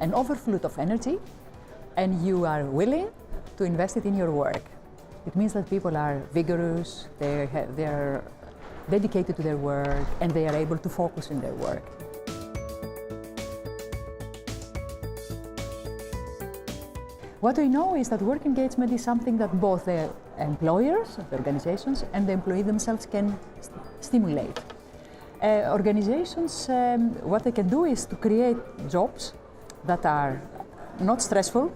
an overflow of energy and you are willing to invest it in your work. It means that people are vigorous, they are dedicated to their work, and they are able to focus in their work. What we know is that work engagement is something that both the employers, the organizations, and the employee themselves can stimulate. Organizations, what they can do is to create jobs that are not stressful,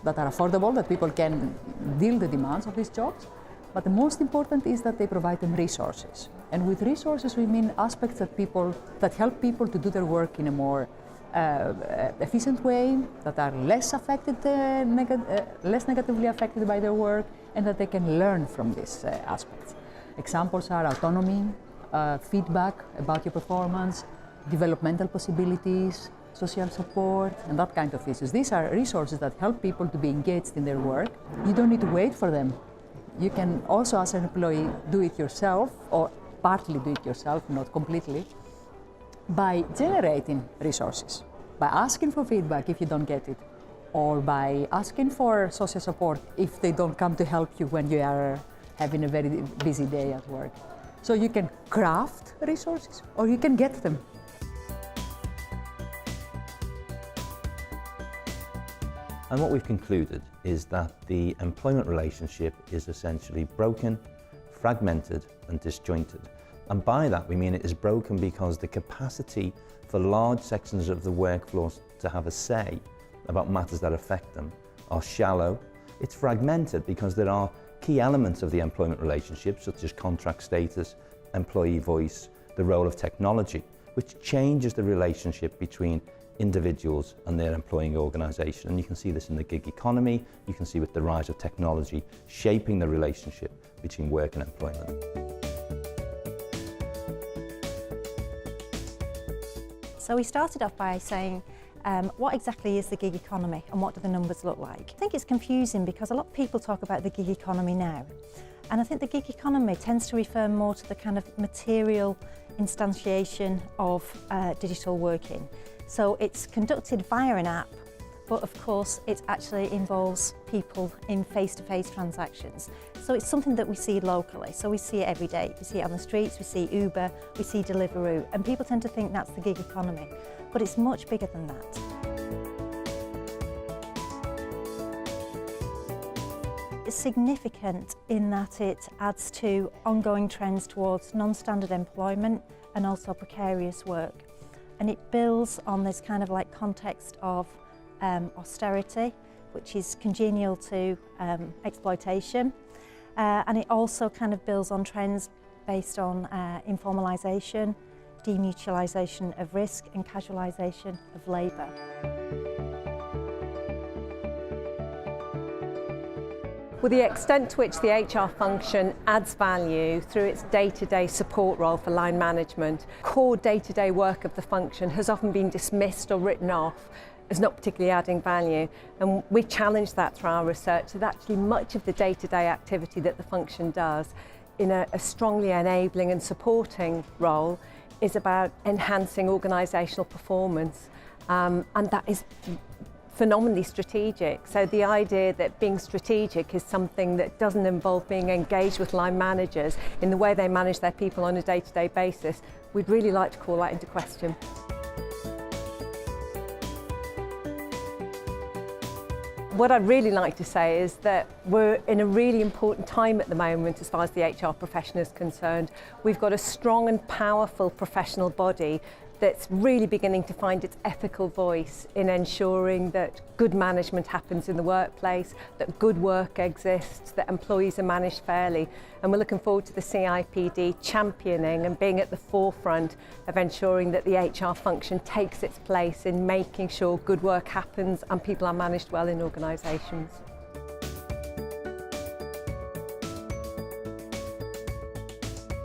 that are affordable, that people can deal the demands of these jobs. But the most important is that they provide them resources. And with resources we mean aspects that help people to do their work in a more efficient way, that are less negatively affected by their work, and that they can learn from these aspects. Examples are autonomy, feedback about your performance, developmental possibilities, social support, and that kind of issues. These are resources that help people to be engaged in their work. You don't need to wait for them. You can also, as an employee, do it yourself, or partly do it yourself, not completely, by generating resources, by asking for feedback if you don't get it, or by asking for social support if they don't come to help you when you are having a very busy day at work. So you can craft resources, or you can get them. And what we've concluded is that the employment relationship is essentially broken, fragmented and disjointed. And by that we mean it is broken because the capacity for large sections of the workforce to have a say about matters that affect them are shallow. It's fragmented because there are key elements of the employment relationship, such as contract status, employee voice, the role of technology, which changes the relationship between individuals and their employing organisation. And you can see this in the gig economy, you can see with the rise of technology shaping the relationship between work and employment. So we started off by saying, what exactly is the gig economy and what do the numbers look like? I think it's confusing because a lot of people talk about the gig economy now. And I think the gig economy tends to refer more to the kind of material instantiation of digital working. So it's conducted via an app, but of course it actually involves people in face-to-face transactions. So it's something that we see locally, so we see it every day. We see it on the streets, we see Uber, we see Deliveroo, and people tend to think that's the gig economy, but it's much bigger than that. It's significant in that it adds to ongoing trends towards non-standard employment and also precarious work. And it builds on this kind of like context of austerity, which is congenial to exploitation. And it also kind of builds on trends based on informalisation, demutualisation of risk and casualisation of labour. Well, the extent to which the HR function adds value through its day-to-day support role for line management, core day-to-day work of the function has often been dismissed or written off as not particularly adding value. And we challenged that through our research, that actually much of the day-to-day activity that the function does in a strongly enabling and supporting role is about enhancing organisational performance, and that is phenomenally strategic. So the idea that being strategic is something that doesn't involve being engaged with line managers in the way they manage their people on a day-to-day basis, we'd really like to call that into question. What I'd really like to say is that we're in a really important time at the moment as far as the HR profession is concerned. We've got a strong and powerful professional body that's really beginning to find its ethical voice in ensuring that good management happens in the workplace, that good work exists, that employees are managed fairly. And we're looking forward to the CIPD championing and being at the forefront of ensuring that the HR function takes its place in making sure good work happens and people are managed well in organisations.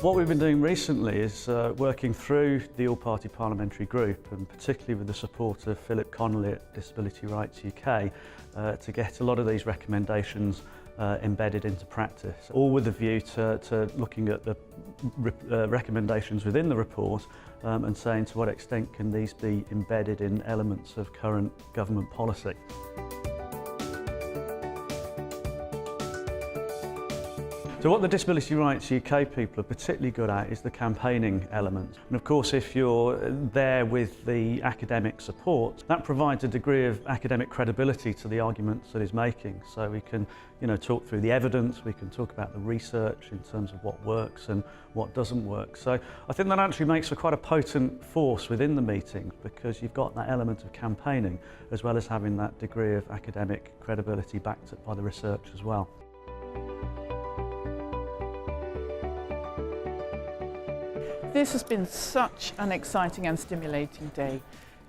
What we've been doing recently is working through the All-Party Parliamentary Group, and particularly with the support of Philip Connolly at Disability Rights UK, to get a lot of these recommendations embedded into practice, all with a view to looking at the recommendations within the report and saying to what extent can these be embedded in elements of current government policy. So what the Disability Rights UK people are particularly good at is the campaigning element. And of course, if you're there with the academic support, that provides a degree of academic credibility to the arguments that it's making. So we can, talk through the evidence, we can talk about the research in terms of what works and what doesn't work. So I think that actually makes for quite a potent force within the meeting, because you've got that element of campaigning as well as having that degree of academic credibility backed up by the research as well. This has been such an exciting and stimulating day.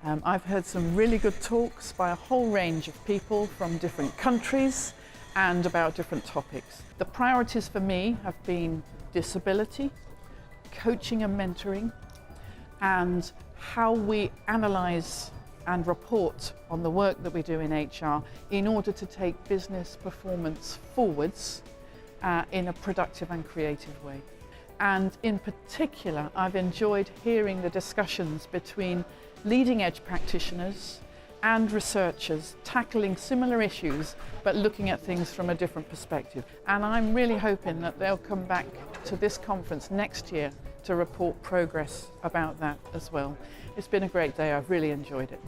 I've heard some really good talks by a whole range of people from different countries and about different topics. The priorities for me have been disability, coaching and mentoring, and how we analyse and report on the work that we do in HR in order to take business performance forwards in a productive and creative way. And in particular, I've enjoyed hearing the discussions between leading edge practitioners and researchers tackling similar issues, but looking at things from a different perspective. And I'm really hoping that they'll come back to this conference next year to report progress about that as well. It's been a great day, I've really enjoyed it.